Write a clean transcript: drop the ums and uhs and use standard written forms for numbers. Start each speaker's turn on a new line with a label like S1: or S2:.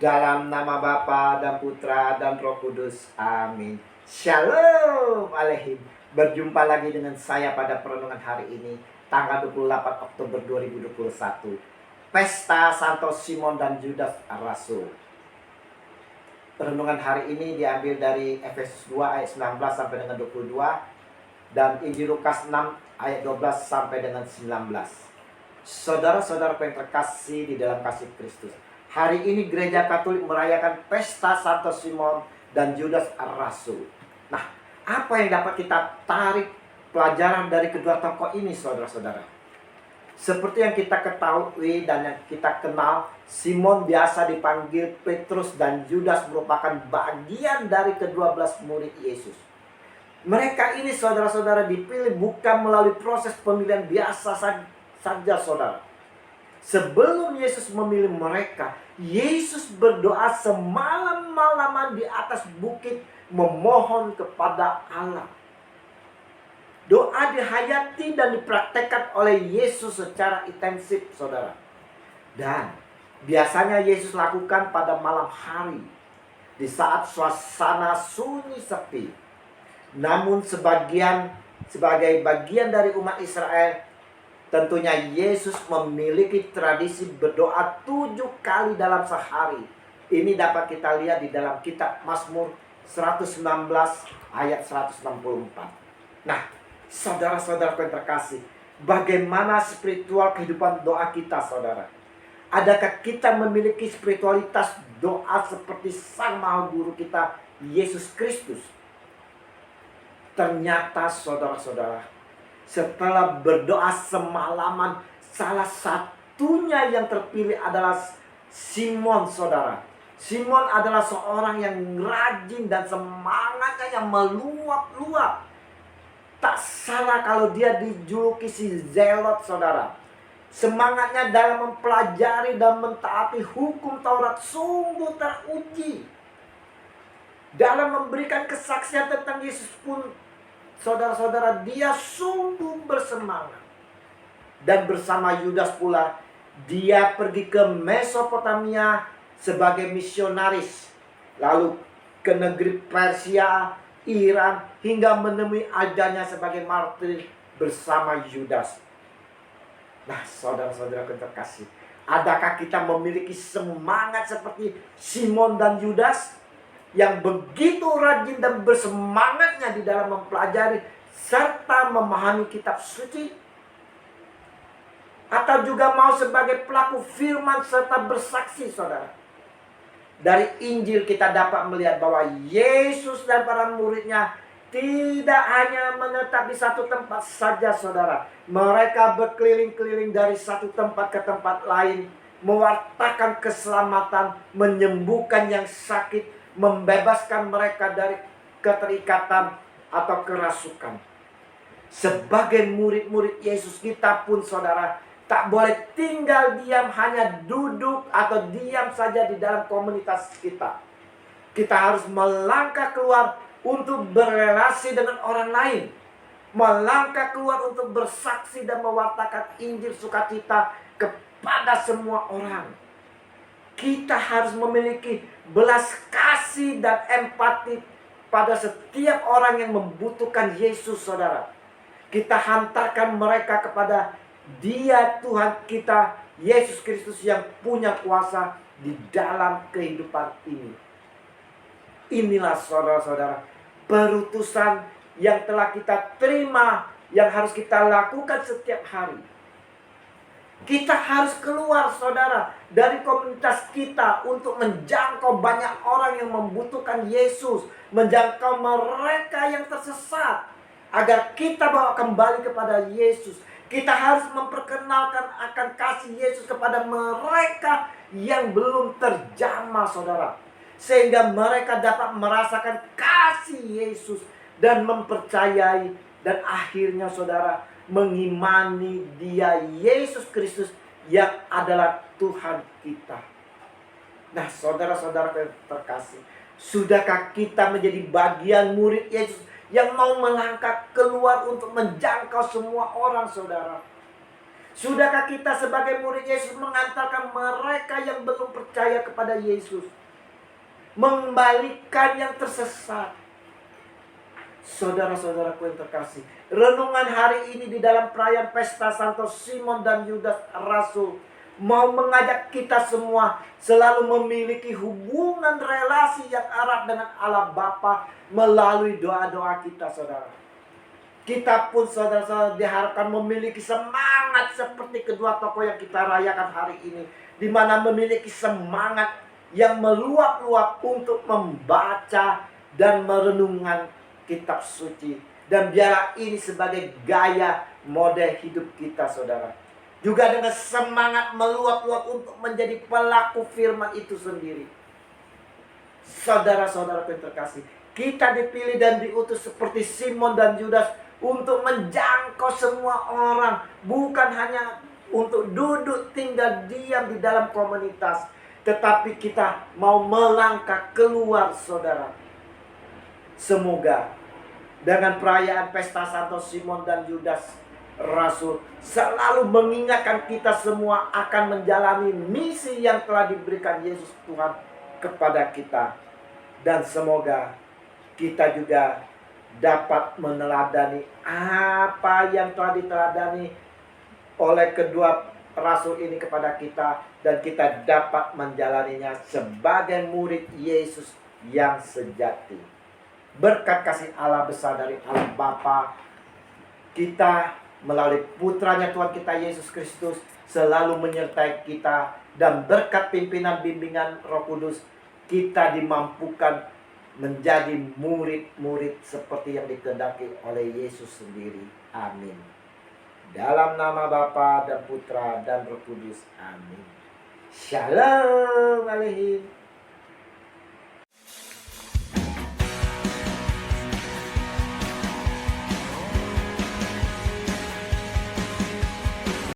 S1: Dalam nama Bapa dan Putra dan Roh Kudus. Amin. Shalom Aleihim. Berjumpa lagi dengan saya pada perenungan hari ini, tanggal 28 Oktober 2021. Pesta Santo Simon dan Judas Rasul. Perenungan hari ini diambil dari Efesus 2 ayat 19 sampai dengan 22 dan Injil Lukas 6 ayat 12 sampai dengan 19. Saudara-saudara yang terkasih di dalam kasih Kristus, hari ini Gereja Katolik merayakan pesta Santo Simon dan Judas Rasul. Nah, apa yang dapat kita tarik pelajaran dari kedua tokoh ini, saudara-saudara? Seperti yang kita ketahui dan yang kita kenal, Simon biasa dipanggil Petrus dan Judas merupakan bagian dari ke-12 murid Yesus. Mereka ini, saudara-saudara, dipilih bukan melalui proses pemilihan biasa saja, saudara. Sebelum Yesus memilih mereka, Yesus berdoa semalam-malaman di atas bukit memohon kepada Allah. Doa dihayati dan dipraktekkan oleh Yesus secara intensif, saudara. Dan biasanya Yesus lakukan pada malam hari, di saat suasana sunyi sepi. Namun sebagai bagian dari umat Israel, tentunya Yesus memiliki tradisi berdoa 7 kali dalam sehari. Ini dapat kita lihat di dalam kitab Mazmur 119 ayat 164. Nah, saudara-saudara yang terkasih, bagaimana spiritual kehidupan doa kita, saudara? Adakah kita memiliki spiritualitas doa seperti Sang Maha Guru kita, Yesus Kristus? Ternyata, saudara-saudara, setelah berdoa semalaman, salah satunya yang terpilih adalah Simon, saudara. Simon adalah seorang yang rajin dan semangatnya yang meluap-luap. Tak salah kalau dia dijuluki si Zelot, saudara. Semangatnya dalam mempelajari dan mentaati hukum Taurat sungguh teruji. Dalam memberikan kesaksian tentang Yesus pun, saudara-saudara, dia sungguh bersemangat. Dan bersama Yudas pula, dia pergi ke Mesopotamia sebagai misionaris. Lalu ke negeri Persia, Iran, hingga menemui ajanya sebagai martir bersama Yudas. Nah, saudara-saudara yang terkasih, adakah kita memiliki semangat seperti Simon dan Yudas yang begitu rajin dan bersemangatnya di dalam mempelajari serta memahami kitab suci? Atau juga mau sebagai pelaku firman serta bersaksi, saudara? Dari Injil kita dapat melihat bahwa Yesus dan para muridnya tidak hanya menetap di satu tempat saja, saudara. Mereka berkeliling-keliling dari satu tempat ke tempat lain, mewartakan keselamatan, menyembuhkan yang sakit, membebaskan mereka dari keterikatan atau kerasukan. Sebagai murid-murid Yesus, kita pun, saudara, tak boleh tinggal diam, hanya duduk atau diam saja di dalam komunitas kita. Kita harus melangkah keluar untuk berrelasi dengan orang lain. Melangkah keluar untuk bersaksi dan mewartakan Injil sukacita kepada semua orang. Kita harus memiliki belas kasih dan empati pada setiap orang yang membutuhkan Yesus, saudara. Kita hantarkan mereka kepada Dia, Tuhan kita, Yesus Kristus, yang punya kuasa di dalam kehidupan ini. Inilah, saudara-saudara, perutusan yang telah kita terima, yang harus kita lakukan setiap hari. Kita harus keluar, saudara, dari komunitas kita untuk menjangkau banyak orang yang membutuhkan Yesus, menjangkau mereka yang tersesat, agar kita bawa kembali kepada Yesus. Kita harus memperkenalkan akan kasih Yesus kepada mereka yang belum terjamah, saudara, sehingga mereka dapat merasakan kasih Yesus dan mempercayai, dan akhirnya, saudara, mengimani Dia, Yesus Kristus, yang adalah Tuhan kita. Nah, saudara-saudara terkasih, sudahkah kita menjadi bagian murid Yesus yang mau melangkah keluar untuk menjangkau semua orang, saudara? Sudahkah kita sebagai murid Yesus mengantarkan mereka yang belum percaya kepada Yesus, mengembalikan yang tersesat? Saudara-saudaraku yang terkasih, renungan hari ini di dalam perayaan pesta Santo Simon dan Yudas Rasul mau mengajak kita semua selalu memiliki hubungan relasi yang erat dengan Allah Bapa melalui doa-doa kita, saudara. Kita pun, saudara-saudara, diharapkan memiliki semangat seperti kedua tokoh yang kita rayakan hari ini, di mana memiliki semangat yang meluap-luap untuk membaca dan merenungkan kitab suci. Dan biarlah ini sebagai gaya model hidup kita, saudara. Juga dengan semangat meluap-luap untuk menjadi pelaku firman itu sendiri. Saudara-saudara yang terkasih, kita dipilih dan diutus seperti Simon dan Yudas untuk menjangkau semua orang. Bukan hanya untuk duduk tinggal diam di dalam komunitas, tetapi kita mau melangkah keluar, saudara. Semoga dengan perayaan pesta Santo Simon dan Yudas Rasul selalu mengingatkan kita semua akan menjalani misi yang telah diberikan Yesus Tuhan kepada kita. Dan semoga kita juga dapat meneladani apa yang telah diteladani oleh kedua rasul ini kepada kita, dan kita dapat menjalaninya sebagai murid Yesus yang sejati. Berkat kasih Allah besar dari Allah Bapa, kita melalui putranya Tuhan kita Yesus Kristus selalu menyertai kita, dan berkat pimpinan bimbingan Roh Kudus kita dimampukan menjadi murid-murid seperti yang dikehendaki oleh Yesus sendiri. Amin. Dalam nama Bapa dan Putra dan Roh Kudus. Amin. Shalom aleichem.